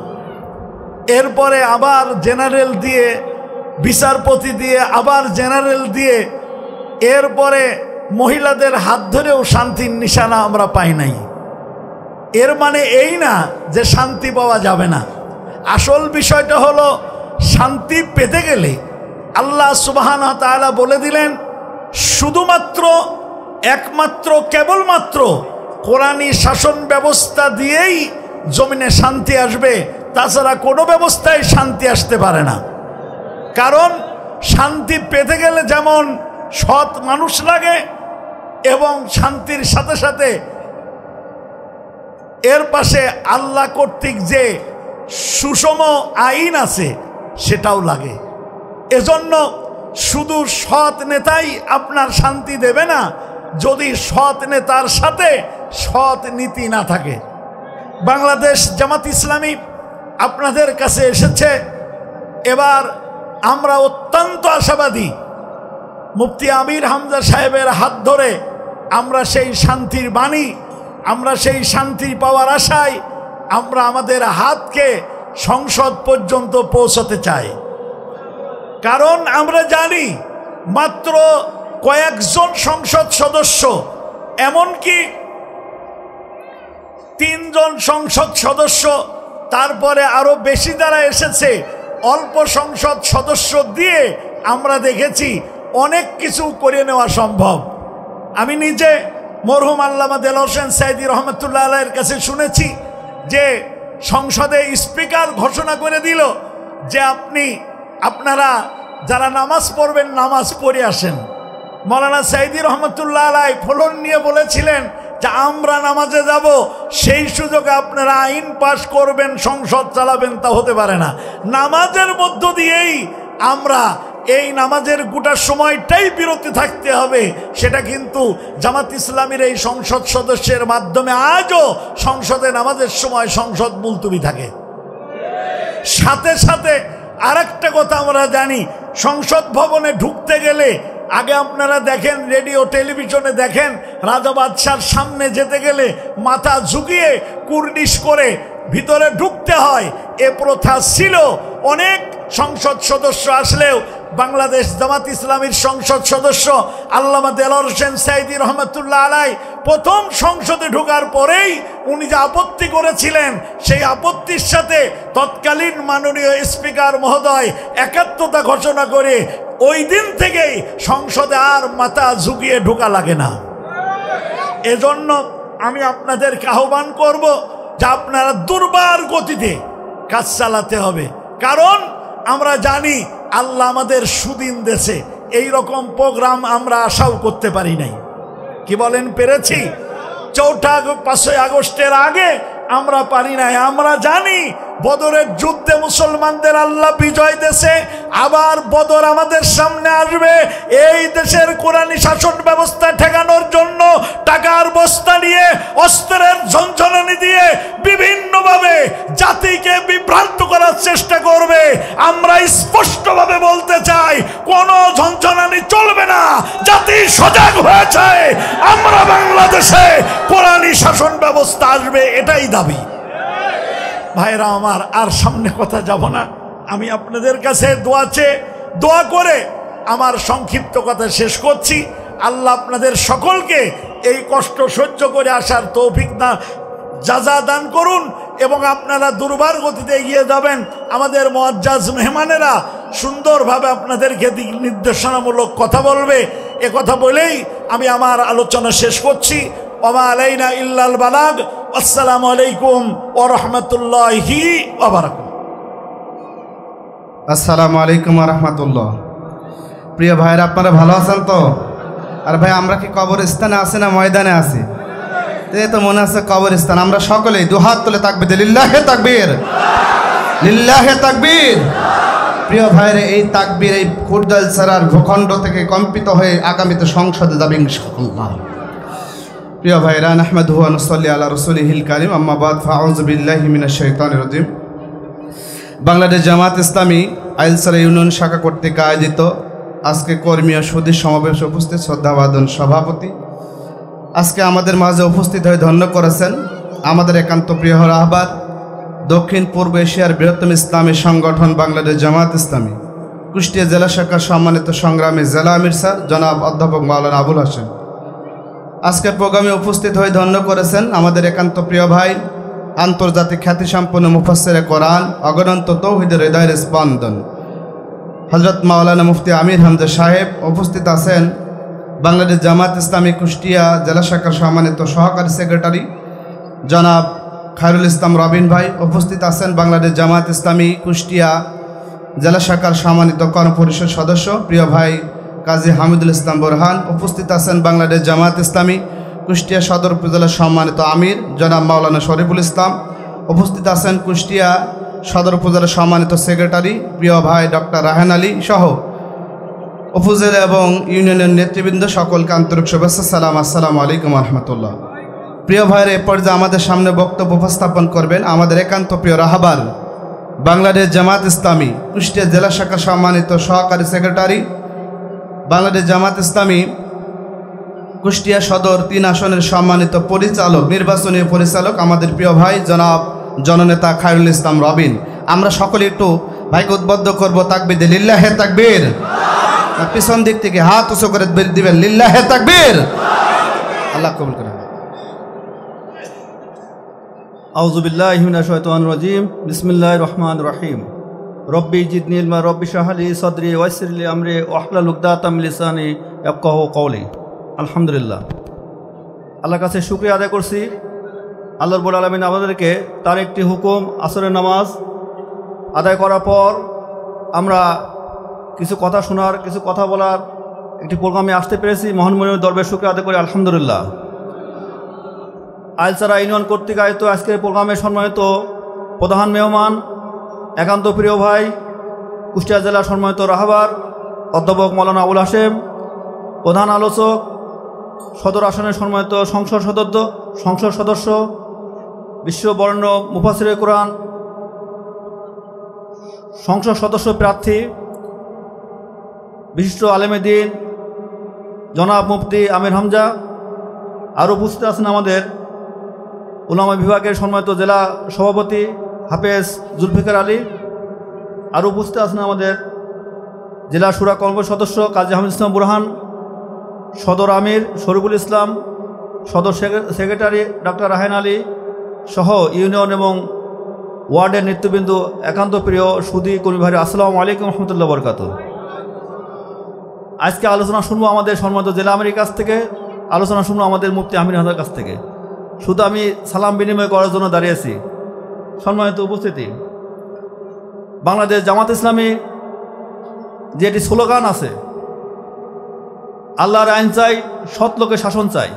এরপরে আবার জেনারেল দিয়ে, বিচারপতি দিয়ে, আবার জেনারেল দিয়ে, এরপরে মহিলাদের হাত ধরেও শান্তির নিশানা আমরা পাই নাই। এর মানে এই না যে শান্তি পাওয়া যাবে না। আসল বিষয়টা হলো শান্তি পেতে গেলে আল্লাহ সুবহানাহু ওয়া তাআলা বলে দিলেন শুধুমাত্র একমাত্র কেবলমাত্র কোরআনী শাসন ব্যবস্থা দিয়েই জমিনে শান্তি আসবে, তাছাড়া কোনো ব্যবস্থায় শান্তি আসতে পারে না। কারণ শান্তি পেতে গেলে যেমন সৎ মানুষ লাগে এবং শান্তির সাথে সাথে এর পাশে আল্লাহ কর্তৃক যে সুষম আইন আছে সেটাও লাগে। এজন্য শুধু সৎ নেতাই আপনার শান্তি দেবে না যদি সৎ নেতার সাথে সৎ নীতি না থাকে। বাংলাদেশ জামাত ইসলামী আপনাদের কাছে এসেছে, এবার আমরা অত্যন্ত আশাবাদী মুফতি আমির হামজা সাহেবের হাত ধরে আমরা সেই শান্তির বাণী, আমরা সেই শান্তি পাওয়ার আশায় আমরা আমাদের হাতকে সংসদ পর্যন্ত পৌঁছাতে চাই। কারণ আমরা জানি মাত্র কয়েকজন সংসদ সদস্য, এমনকি 3 জন সংসদ সদস্য, তারপরে আরো বেশি যারা এসেছে, অল্প সংসদ সদস্য দিয়ে আমরা দেখেছি অনেক কিছু করে নেওয়া সম্ভব। আমি নিজে মরহুম আল্লামা দেলোয়ার হোসেন সাইদি রহমতুল্লাহ আলাইহির কাছে শুনেছি যে সংসদে স্পিকার ঘোষণা করে দিল যে আপনারা যারা নামাজ পড়বেন নামাজ পড়ে আসেন। মৌলানা সাইদি রহমতুল্লাহ আলাইহি ফলন নিয়ে বলেছিলেন যে আমরা নামাজে যাব, সেই সুযোগে আপনারা আইন পাশ করবেন, সংসদ চালাবেন, তা হতে পারে না। নামাজের মধ্য দিয়েই আমরা এই নামাজের গোটা সময়টাই বিরতি থাকতে হবে, সেটা কিন্তু জামাত ইসলামীর এই সংসদ সদস্যের মাধ্যমে আজও সংসদে নামাজের সময় সংসদ মুলতবি থাকে। সাথে সাথে আরেকটা কথা আমরা জানি, সংসদ ভবনে ঢুকতে গেলে আগে আপনারা দেখেন, রেডিও টেলিভিশনে দেখেন, রাজা বাদশার সামনে যেতে গেলে মাথা ঝুঁকিয়ে কুর্নিশ করে ভিতরে ঢুকতে হয়। এ প্রথা ছিল। অনেক সংসদ সদস্য আসলেও বাংলাদেশ জামাত ইসলামীর সংসদ সদস্য আল্লামা দেলোয়ার হোসেন সাঈদী রহমতুল্লাহ আলাই প্রথম সংসদে ঢোকার পরেই উনি যে আপত্তি করেছিলেন, সেই আপত্তির সাথে তৎকালীন মাননীয় স্পিকার মহোদয় একাত্মতা ঘোষণা করে ওই দিন থেকেই সংসদে আর মাথা ঝুঁকিয়ে ঢোকা লাগে না। এজন্য আমি আপনাদেরকে আহ্বান করব যে আপনারা দুর্বার গতিতে কাজ চালাতে হবে। কারণ আমরা জানি আল্লাহ আমাদের সুদিন দেশে এই রকম প্রোগ্রাম আমরা আশাও করতে পারি নাই। কি বলেন, পেরেছি? 5ই আগস্টের আগে আমরা পারি নাই। আমরা জানি বদরের যুদ্ধে মুসলমানদের আল্লাহ বিজয় দেশে, আবার বদর আমাদের সামনে আসবে। এই দেশের কোরআনী শাসন ব্যবস্থা ঠেকানোর জন্য টাকার বস্তা নিয়ে, অস্ত্রের ঝনঝনানি দিয়ে বিভিন্নভাবে জাতিকে বিভ্রান্ত করার চেষ্টা করবে। আমরা স্পষ্টভাবে বলতে চাই, কোনো ঝনঝনানি চলবে না। জাতি সজাগ হয়েছে, আমরা বাংলাদেশে কোরআনী শাসন ব্যবস্থা আসবে, এটাই দাবি। ভাইরা আমার, আর সামনে কথা যাব না। আমি আপনাদের কাছে দোয়া করে আমার সংক্ষিপ্ত কথা শেষ করছি। আল্লাহ আপনাদের সকলকে এই কষ্ট সহ্য করে আসার তৌফিক জাযা দান করুন এবং আপনারা দুর্বার গতিতে এগিয়ে যাবেন। আমাদের মুআজ্জাজ মেহমানেরা সুন্দরভাবে আপনাদেরকে দিক নির্দেশনামূলক কথা বলবে। এ কথা বলেই আমি আমার আলোচনা শেষ করছি। ওমা আলাইনা ইল্লাল বালাগ। আসসালামু আলাইকুম ওয়া রাহমাতুল্লাহি ওয়া বারাকাতুহু। আসসালামু আলাইকুম ওয়া রাহমাতুল্লাহ। প্রিয় ভাইরা, আপনারা ভালো আছেন তো? আর ভাই, আমরা কি কবরস্থানে আছি না ময়দানে আছি? তো মনে আছে কবরস্থান। আমরা সকলেই দুহাত তুলে তাকবীর, লিল্লাহে তাকবীর, লিল্লাহে তাকবীর। প্রিয় ভাইরা, এই তাকবীর এই খুরদাল সারার ভূখণ্ড থেকে কম্পিত হয়ে আগামীতে সংসদে যাবে ইনশাআল্লাহ। প্রিয় ভাইরা, নাহমাদুহু ওয়া নুসাল্লি আলা রাসূলিহিল কারীম, আম্মা বাদ, ফাউযু বিল্লাহি মিনাশ শাইতানির রাজীম। বাংলাদেশ জামাত ইসলামী আইলসারা ইউনিয়ন শাখা কর্তৃক আয়োজিত আজকে কর্মী ও সুধী সমাবেশ উপস্থিত শ্রদ্ধাভাজন সভাপতি আজকে আমাদের মাঝে উপস্থিত হয়ে ধন্য করেছেন আমাদের একান্ত প্রিয় রাহবার, দক্ষিণ পূর্ব এশিয়ার বৃহত্তম ইসলামী সংগঠন বাংলাদেশ জামাত ইসলামী কুষ্টিয়া জেলা শাখার সম্মানিত সংগ্রামী জেলা আমির স্যার জনাব অধ্যাপক মাওলানা আবুল হাশেম। আজকের প্রোগ্রামে উপস্থিত হয়ে ধন্য করেছেন আমাদের একান্ত প্রিয় ভাই, আন্তর্জাতিক খ্যাতিসম্পন্ন মুফাসসিরে কোরআন, অগণন্ত তৌহিদের হৃদয়ের স্পন্দন হযরত মাওলানা মুফতি আমির হামজা সাহেব। উপস্থিত আছেন বাংলাদেশ জামাত ইসলামী কুষ্টিয়া জেলা শাখার সম্মানিত সহকারী সেক্রেটারি জনাব খায়রুল ইসলাম রবিন ভাই। উপস্থিত আছেন বাংলাদেশ জামাত ইসলামী কুষ্টিয়া জেলা শাখার সম্মানিত কর্মপরিষদ সদস্য প্রিয় ভাই কাজী হামিদুল ইসলাম বোরহান। উপস্থিত আছেন বাংলাদেশ জামাত ইসলামী কুষ্টিয়া সদর উপজেলার সম্মানিত আমির জনাব মাওলানা শরীফুল ইসলাম। উপস্থিত আছেন কুষ্টিয়া সদর উপজেলার সম্মানিত সেক্রেটারি প্রিয় ভাই ডক্টর রাহান আলী সহ উপজেলা এবং ইউনিয়নের নেতৃবৃন্দ, সকলকে আন্তরিক শুভেচ্ছা, সালাম, আসসালামু আলাইকুম রহমতুল্লাহ। প্রিয় ভাইয়ের এ পর্যায়ে আমাদের সামনে বক্তব্য উপস্থাপন করবেন আমাদের একান্ত প্রিয় রাহবার, বাংলাদেশ জামাত ইসলামী কুষ্টিয়া জেলা শাখার সম্মানিত সহকারী সেক্রেটারি, বাংলাদেশ জামাত ইসলামী কুষ্টিয়া সদর 3 আসনের সম্মানিত পরিচালক, নির্বাচনী পরিচালক আমাদের প্রিয় ভাই জনাব জননেতা খায়রুল ইসলাম রবিন। আমরা সকলে একটু ভাইকে উদ্বুদ্ধ করবো তাকবীর, লিল্লাহে তাকবীর। পিছন দিক থেকে হাত উঁচু করে দিবেন, লিল্লাহে তাকবীর। আল্লাহ কবুল করেন। আউযু বিল্লাহি মিনাশ শাইতানির রাজীম। বিসমিল্লাহির রহমানির রহিম। রব্বি জিদনি ইলমা, রব্বি শরহ লি সাদরি ওয়াইসির লি আমরি ওয়াহলুল উকদাতাম মিন লিসানি ইয়াফকাহু কওলি। আলহামদুলিল্লাহ, আল্লাহর কাছে শুকরিয়া আদায় করছি। আল্লাহ রাব্বুল আলামিন আমাদেরকে তার একটি হুকুম আসরের নামাজ আদায় করার পর আমরা কিছু কথা শোনার, কিছু কথা বলার একটি প্রোগ্রামে আসতে পেরেছি। মহান মনির দরবারে শুকরিয়া আদায় করি, আলহামদুলিল্লাহ। আইলসারা ইউনিয়ন কর্তৃক আয়োজিত আজকের প্রোগ্রামে সম্মানিত প্রধান মেহমান, একান্ত প্রিয় ভাই, কুষ্টিয়া জেলার সম্মানিত রাহবার অধ্যাপক মাওলানা আবুল হাশেম, প্রধান আলোচক, সদর আসনের সম্মানিত সংসদ সদস্য, বিশ্ববরেণ্য মুফাসসিরে কোরআন, সংসদ সদস্য প্রার্থী, বিশিষ্ট আলেমে দ্বীন, জনাব মুফতি আমির হামজা, আর উপস্থিত আছেন আমাদের উলামা বিভাগের সম্মানিত জেলা সভাপতি হাফেজ জুলফিকার আলী, আর উপস্থিত আছেন আমাদের জেলা শুরা কর্ম সদস্য কাজী আহমেদ ইসলাম বুরহান, সদর আমির শরীফুল ইসলাম, সদর সেক্রেটারি ডক্টর রাহেন আলী সহ ইউনিয়ন এবং ওয়ার্ডের নেতৃবৃন্দ, একান্ত প্রিয় সুদী কর্মী ভাই, আসসালামু আলাইকুম রহমতুল্লাহ বরকাত। আজকে আলোচনা শুনবো আমাদের সম্মানিত জেলা আমিরের কাছ থেকে, আলোচনা শুনবো আমাদের মুফতি আমির হামজার কাছ থেকে। শুধু আমি সালাম বিনিময় করার জন্য দাঁড়িয়েছি। সম্মানিত উপস্থিতি, বাংলাদেশ জামাত ইসলামী যে একটি স্লোগান আছে, আল্লাহর আইন চাই, সৎ লোকের শাসন চাই,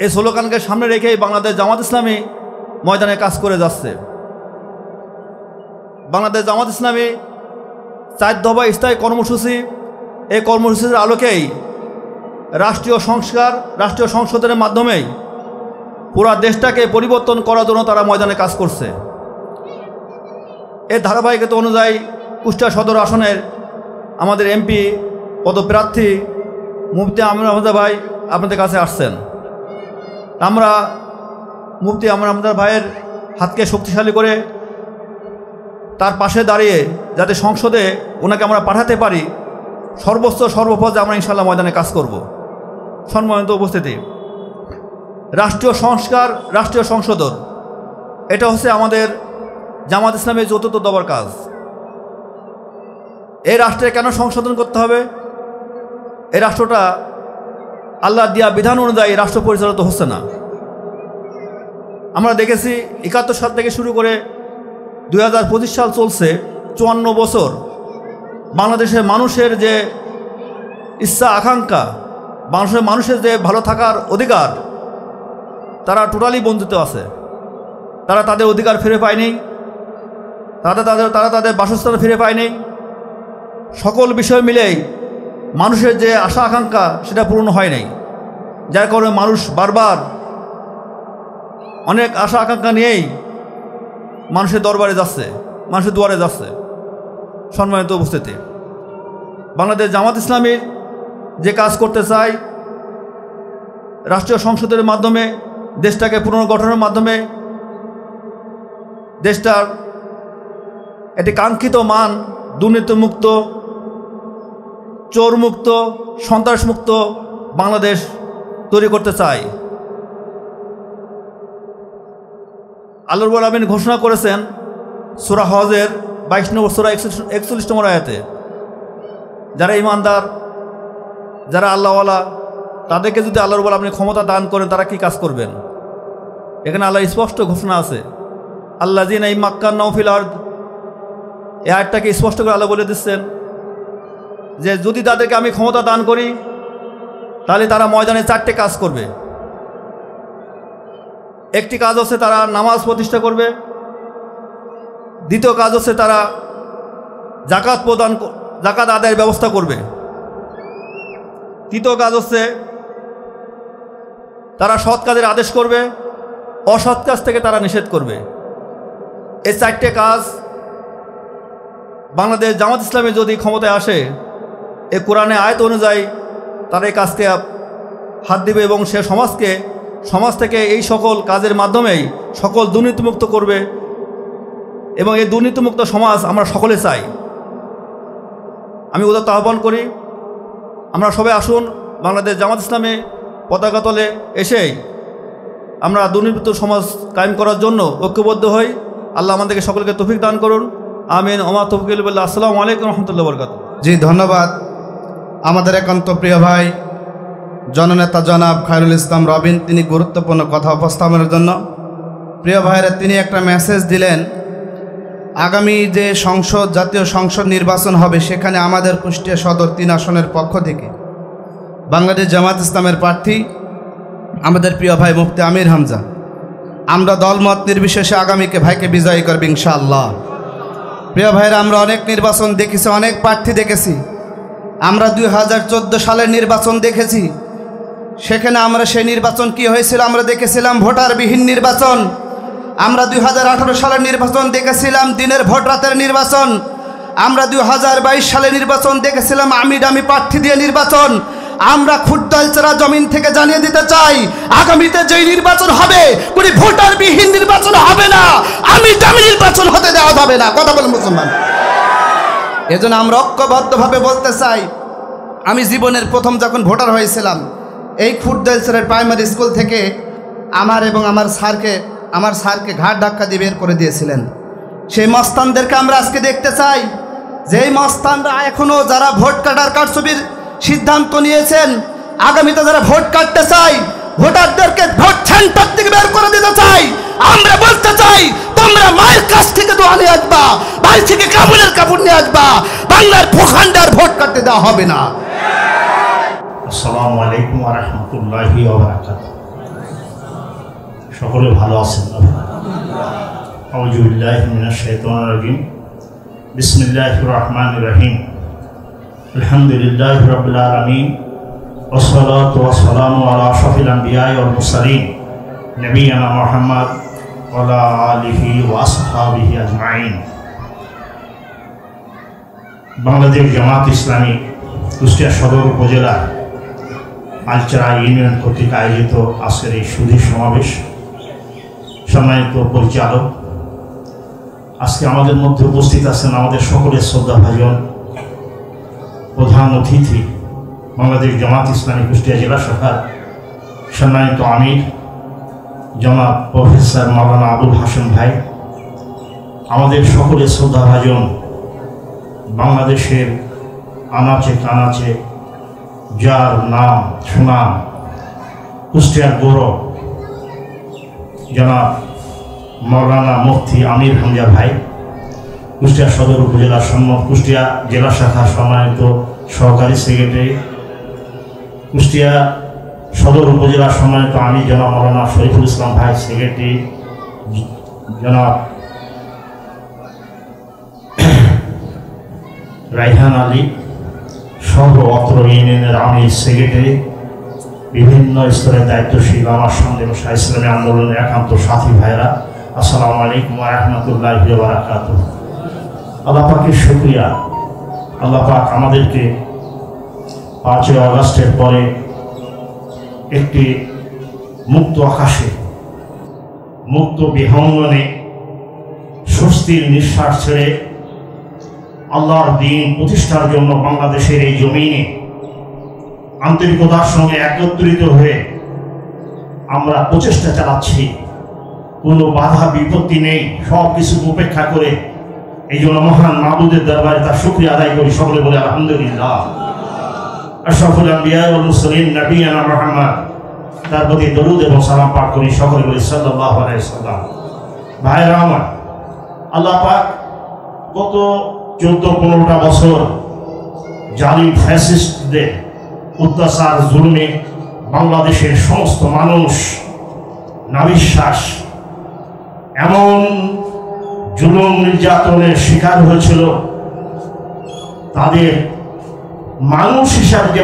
এই স্লোগানকে সামনে রেখেই বাংলাদেশ জামাত ইসলামী ময়দানে কাজ করে যাচ্ছে। বাংলাদেশ জামাত ইসলামী 4 দফা স্থায়ী কর্মসূচি, এই কর্মসূচির আলোকেই রাষ্ট্রীয় সংস্কার, রাষ্ট্রীয় সংসদের মাধ্যমেই পুরা দেশটাকে পরিবর্তন করার জন্য তারা ময়দানে কাজ করছে। এর ধারাবাহিকতা অনুযায়ী কুষ্টিয়া সদর আসনের আমাদের এমপি পদপ্রার্থী মুফতি আমির হামজা ভাই আপনাদের কাছে আসছেন। আমরা মুফতি আমির হামজা ভাইয়ের হাতকে শক্তিশালী করে তার পাশে দাঁড়িয়ে যাতে সংসদে ওনাকে আমরা পাঠাতে পারি, সর্বোচ্চ সর্বপদে আমরা ইনশাল্লাহ ময়দানে কাজ করব। সম্মানিত উপস্থিতি, রাষ্ট্রীয় সংস্কার, রাষ্ট্রীয় সংশোধন, এটা হচ্ছে আমাদের জামাত ইসলামের চতুর্থ দফার কাজ। এই রাষ্ট্রে কেন সংশোধন করতে হবে? এই রাষ্ট্রটা আল্লাহ দিয়া বিধান অনুযায়ী রাষ্ট্র পরিচালিত হচ্ছে না। আমরা দেখেছি 71 সাল থেকে শুরু করে 2025 সাল চলছে, 54 বছর বাংলাদেশের মানুষের যে ইচ্ছা আকাঙ্ক্ষা, মানুষের যে ভালো থাকার অধিকার, তারা টোটালি বঞ্চিত আছে। তারা তাদের অধিকার ফিরে পায়নি, তারা তাদের বাসস্থান ফিরে পায়নি। সকল বিষয় মিলেই মানুষের যে আশা আকাঙ্ক্ষা সেটা পূরণ হয় নাই, যার কারণে মানুষ বারবার অনেক আশা আকাঙ্ক্ষা নিয়েই মানুষের দরবারে যাচ্ছে, মানুষের দুয়ারে যাচ্ছে। সম্মানিত উপস্থিতি, বাংলাদেশ জামাত ইসলামী যে কাজ করতে চায়, রাষ্ট্রীয় সংসদের মাধ্যমে দেশটাকে পুনর্গঠনের মাধ্যমে দেশটার একটি কাঙ্ক্ষিত মান, দুর্নীতিমুক্ত, চোরমুক্ত, সন্ত্রাসমুক্ত বাংলাদেশ তৈরি করতে চায়। আল্লাহ রাব্বুল আলামিন ঘোষণা করেছেন সূরা হজের 22 নম্বর সূরা 41 নম্বর আয়াতে, যারা ইমানদার, যারা আল্লাহওয়ালা, তাদেরকে যদি আল্লাহ রাব্বুল আলামিন ক্ষমতা দান করেন, তারা কি কাজ করবেন। এখানে আল্লাহ স্পষ্ট ঘোষণা আছে, আল্লাযীনা ইম্মাক্কানাহুম ফিল আরদ। এই আয়াতটাকে স্পষ্ট করে আল্লাহ বলে দিচ্ছেন যে যদি তাদেরকে আমি ক্ষমতা দান করি, তাহলে তারা ময়দানে 4টে কাজ করবে। একটি কাজ হচ্ছে তারা নামাজ প্রতিষ্ঠা করবে, দ্বিতীয় কাজ হচ্ছে তারা জাকাত আদায়ের ব্যবস্থা করবে, তৃতীয় কাজ হচ্ছে তারা সৎ কাজের আদেশ করবে, অসৎ কাজ থেকে তারা নিষেধ করবে। এই 4টে কাজ বাংলাদেশ জামাত ইসলামী যদি ক্ষমতায় আসে, এই কোরআনে আয়াত অনুযায়ী তারা এই কাজকে হাত দিবে এবং সে সমাজ থেকে এই সকল কাজের মাধ্যমেই সকল দুর্নীতিমুক্ত করবে। এবং এই দুর্নীতিমুক্ত সমাজ আমরা সকলে চাই। আমি উদাত্ত আহ্বান করি, আমরা সবাই আসুন বাংলাদেশ জামাত ইসলামী পতাকা তলে এসেই আমরা দুর্নীতিমুক্ত সমাজ কায়েম করার জন্য ঐক্যবদ্ধ হই। আল্লাহ আমাদেরকে সকলকে তৌফিক দান করুন, আমিন। ওমা তৌফিক ইল্লা বিল্লাহ। আসসালামু আলাইকুম রহমতুল্লাহ বরকাতুহু। জি, ধন্যবাদ আমাদের একান্ত প্রিয় ভাই জননেতা জনাব খায়রুল ইসলাম রবিন, তিনি গুরুত্বপূর্ণ কথা উপস্থাপনের জন্য। প্রিয় ভাইরা, তিনি একটা মেসেজ দিলেন, আগামী যে জাতীয় সংসদ নির্বাচন হবে, সেখানে আমাদের কুষ্টিয়া সদর 3 আসনের পক্ষ থেকে বাংলাদেশ জামাত ইসলামের প্রার্থী আমাদের প্রিয় ভাই মুফতি আমির হামজা, আমরা দলমত নির্বিশেষে আগামীকে ভাইকে বিজয়ী করব ইনশাআল্লাহ। প্রিয় ভাইরা, আমরা অনেক নির্বাচন দেখেছি, অনেক প্রার্থী দেখেছি। আমরা 2014 সালের নির্বাচন দেখেছি, সেখানে আমরা সেই নির্বাচন কি হয়েছিল আমরা দেখেছিলাম, ভোটারবিহীন নির্বাচন। আমরা 2018 সালের নির্বাচন দেখেছিলাম দিনের ভোট রাতের নির্বাচন। আমরা 2022 সালের নির্বাচন দেখেছিলাম আমি প্রার্থী দিয়ে নির্বাচন। আমরা খুরদালচরা জমিন থেকে জানিয়ে দিতে চাই, আগামীতে যেই নির্বাচন হবে কোনো ভোটারবিহীন নির্বাচন হবে না, আমি দামি নির্বাচন হতে দেওয়া যাবে না। কথা বলেন মুসলমান। এজন্য আমরা ঐক্যবদ্ধভাবে বলতে চাই, আমি জীবনের প্রথম যখন ভোটার হয়েছিলাম এই খুরদালচরের প্রাইমারি স্কুল থেকে আমার এবং আমার স্যারকে ঘাট ধাক্কা দিয়ে বের করে দিয়েছিলেন। সেই মস্তানদেরকে আমরা আজকে দেখতে চাই, যেই মস্তানরা এখনও যারা ভোট কাটার কারচুপির সিদ্ধান্ত নিয়েছেন, আগামীতে যারা ভোট কাটতে চাই ভোটারদেরকে ভোট সেন্টার থেকে বের করে দিতে চাই। আমরা বলতে চাই, তোমরা মায়ের কাছ থেকে দোয়া নিয়ে আসবা, বাড়ি থেকে কাপড়ের কাপড় নিয়ে আসবা, বাংলার ভূখণ্ডে আর ভোট কাটতে দেওয়া হবে না। আসসালামু আলাইকুম ওয়া রাহমাতুল্লাহি ওয়া বারাকাতুহু। সকলে ভালো আছেন? আউযু বিল্লাহি মিনাশ শাইতানির রাজিম। বিসমিল্লাহির রাহমানির রহিম। আলহামদুলিল্লাহি রাব্বিল আলামিন ওয়াসসালাতু ওয়াসসালামু আলা আশরাফিল আমবিয়া ওয়াল মুরসালিন নবিয়িনা মুহাম্মদ ওয়া আলা আলিহি ওয়া আসহাবিহি আজমাইন। বাংলাদেশ জামাত ইসলামী কুষ্টিয়া সদর উপজেলা আলচরা ইউনিয়ন কর্তৃক আয়োজিত আজকের এই সুধী সমাবেশ, সম্মানিত পরিচালক, আজকে আমাদের মধ্যে উপস্থিত আছেন আমাদের সকলের শ্রদ্ধাভাজন প্রধান অতিথি বাংলাদেশ জামাত ইসলামী কুষ্টিয়া জেলা শাখার সম্মানিত আমির জনাব প্রফেসর মাওলানা আবুল হাসেম ভাই, আমাদের সকলের শ্রদ্ধাভাজন বাংলাদেশের আনাচে কানাচে যার নাম সুনাম কুষ্টিয়ার গৌরব জনাব মাওলানা মুফতি আমির হামজা ভাই, কুষ্টিয়া সদর উপজেলার কুষ্টিয়া জেলা শাখার সম্মানিত সহকারী সেক্রেটারি, কুষ্টিয়া সদর উপজেলার সম্মানিত আমি জনাব মাওলানা শরীফুল ইসলাম ভাই সেক্রেটারি, জনাব রাইহান আলী সহ অত্র ইউনিয়নের আমির সেক্রেটারি, বিভিন্ন স্তরের দায়িত্বশীল আমার সঙ্গে ইসলামী আন্দোলনের একান্ত সাথী ভাইরা, আসসালামু আলাইকুম ওয়া রাহমাতুল্লাহি ওয়া বারাকাতুহু। আল্লাহ পাকের শুকরিয়া, আল্লাহ পাক আমাদেরকে 5ই আগস্টের পরে একটি মুক্ত আকাশে মুক্ত বিহঙ্গনে স্বস্তির নিঃশ্বাস ছেড়ে আল্লাহর দ্বীন প্রতিষ্ঠার জন্য বাংলাদেশের এই জমিনে আন্তরিকতার সঙ্গে একত্রিত হয়ে আমরা প্রচেষ্টা চালাচ্ছি। কোনো বাধা বিপত্তি নেই, সব কিছু উপেক্ষা করে এই জন্য মহান মাবুদের দরবারে তার শুকরিয়া আদায় করি। সকলে বলে আলহামদুলিল্লাহ। আশরাফুল আম্বিয়া ওয়াল মুরসালিন নবিয়িনা মুহাম্মদ, তার প্রতি দরুদ এবং সালাম পাঠ করি। সকলে বলি সাল্লাল্লাহু আলাইহি ওয়াসাল্লাম। ভাইরা আমার, আল্লাহ পাক গত 14-15টা বছর জালিম ফ্যাসিস্টদের অত্যাচার জুলুমে বাংলাদেশের সমস্ত মানুষ নাবিশ্বাস এমন জুলুম নির্যাতনের শিকার হয়েছিল, তাদের মানুষ হিসাবে যে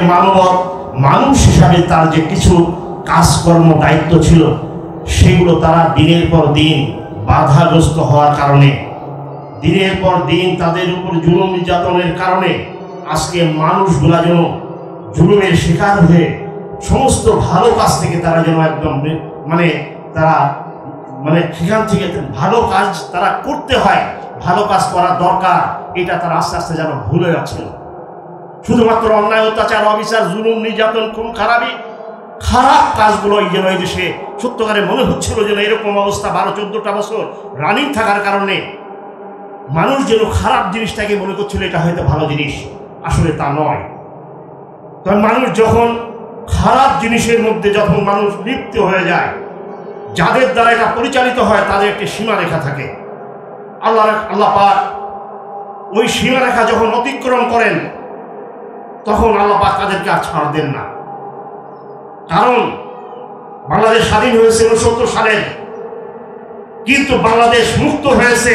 মানুষ হিসাবে তার যে কিছু কাজকর্ম দায়িত্ব ছিল সেগুলো তারা দিনের পর দিন বাধাগ্রস্ত হওয়ার কারণে, দিনের পর দিন তাদের উপর জুলুম নির্যাতনের কারণে আজকে মানুষগুলা যেন জুলুমের শিকার হয়ে সমস্ত ভালো কাজ থেকে তারা যেন একদম তারা সেখান থেকে ভালো কাজ তারা করতে হয়, ভালো কাজ করা দরকার, এটা তারা আস্তে আস্তে যেন ভুলে যাচ্ছিল। শুধুমাত্র অন্যায় অত্যাচার অবিচার জুলুম নির্যাতন খুব খারাপ কাজগুলো যেন এই দেশে সত্যকারে মনে হচ্ছিল যেন এরকম অবস্থা 12-14টা বছর রানিং থাকার কারণে মানুষ যেন খারাপ জিনিসটাকে মনে করছিল এটা হয়তো ভালো জিনিস, আসলে তা নয়। কারণ মানুষ যখন খারাপ জিনিসের মধ্যে যখন মানুষ লিপ্ত হয়ে যায়, যাদের দ্বারা এটা পরিচালিত হয় তাদের একটি সীমারেখা থাকে। আল্লাহ পাক ওই সীমারেখা যখন অতিক্রম করেন তখন আল্লাহ পাক তাদেরকে আর ছাড় দেন না। কারণ বাংলাদেশ স্বাধীন হয়েছে 69 সালের, কিন্তু বাংলাদেশ মুক্ত হয়েছে,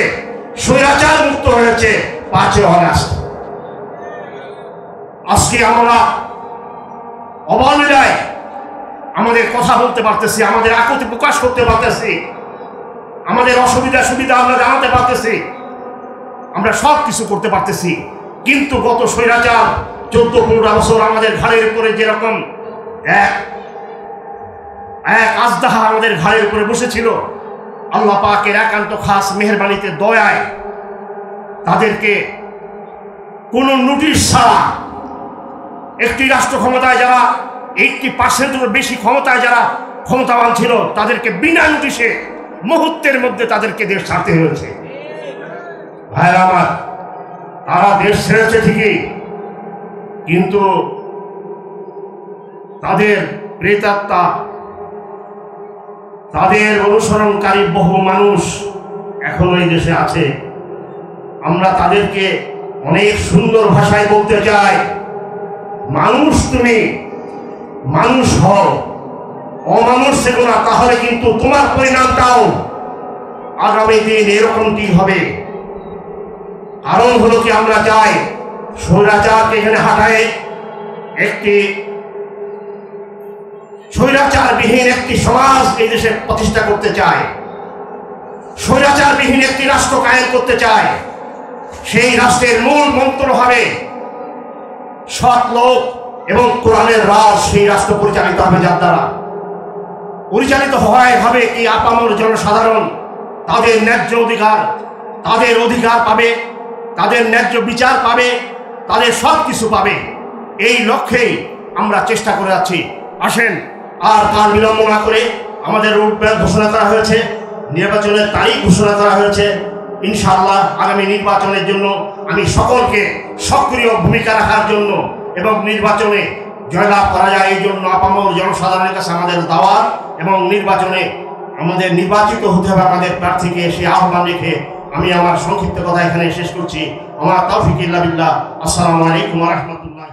স্বৈরাচার মুক্ত হয়েছে 5ই আগস্ট। আজকে আমরা অবলীলায় আমাদের কথা বলতে পারতেছি, আমাদের আকুতি প্রকাশ করতে পারতেছি, আমাদের অসুবিধা সুবিধা আমরা জানাতে পারতেছি, আমরা সব কিছু করতে পারতেছি। কিন্তু গত স্বৈরাচার 14-15 বছর আমাদের ঘাড়ের উপরে যেরকম এক আজদাহা আমাদের ঘাড়ের উপরে বসেছিল, আল্লাহ পাকের একান্ত খাস মেহেরবানিতে দয়ায় তাদেরকে কোন নোটিশ ছাড়া, একটি রাষ্ট্র ক্ষমতায় যারা 80%-এরও বেশি ক্ষমতায় যারা ক্ষমতাবান ছিল, তাদেরকে বিনা নোটিশে মুহূর্তের মধ্যে তাদেরকে দেশ ছাড়তে হয়েছে। ভাইরা আমার, তারা দেশ ছেড়েছে ঠিকই, কিন্তু তাদের প্রেতাত্মা, তাদের অনুসরণকারী বহু মানুষ এখনো এই দেশে আছে। আমরা তাদেরকে অনেক সুন্দর ভাষায় বলতে চাই, মানুষ তুমি মানুষ হও, অমানুষ থেকো না, তাহলে কিন্তু তোমার পরিণামটাও আগামী দিন এরকমটি হবে। কারণ হলো কি, আমরা চাই স্বৈরাচারকে এখানে হাঁটায় একটি স্বৈরাচারবিহীন একটি সমাজ এই দেশে প্রতিষ্ঠা করতে চায়, স্বৈরাচারবিহীন একটি রাষ্ট্র কায়েম করতে চায়। সেই রাষ্ট্রের মূল মন্ত্র হবে সৎ লোক এবং কোরআনের রাজ। সেই রাষ্ট্র পরিচালিত হবে, যার দ্বারা পরিচালিত হবে কি আপামর জনসাধারণ তাদের ন্যায্য অধিকার পাবে, তাদের ন্যায্য বিচার পাবে, তাদের সব কিছু পাবে। এই লক্ষ্যেই আমরা চেষ্টা করে যাচ্ছি। আসেন, আর কাল বিলম্ব না করে আমাদের রূপরেখা ঘোষণা করা হয়েছে, নির্বাচনের তারিখ ঘোষণা করা হয়েছে। ইনশাআল্লাহ আগামী নির্বাচনের জন্য আমি সকলকে সক্রিয় ভূমিকা রাখার জন্য এবং নির্বাচনে জয়লাভ করা যায় এই জন্য আপামর জনসাধারণের কাছে আমাদের দাওয়াত, এবং নির্বাচনে আমাদের নির্বাচিত হতে হবে আমাদের প্রার্থীকে, সেই আহ্বান রেখে আমি আমার সংক্ষিপ্ত কথা এখানে শেষ করছি। আমার তাওফিক ইল্লা বিল্লাহ। আসসালামু আলাইকুম ওয়া রাহমাতুল্লাহ।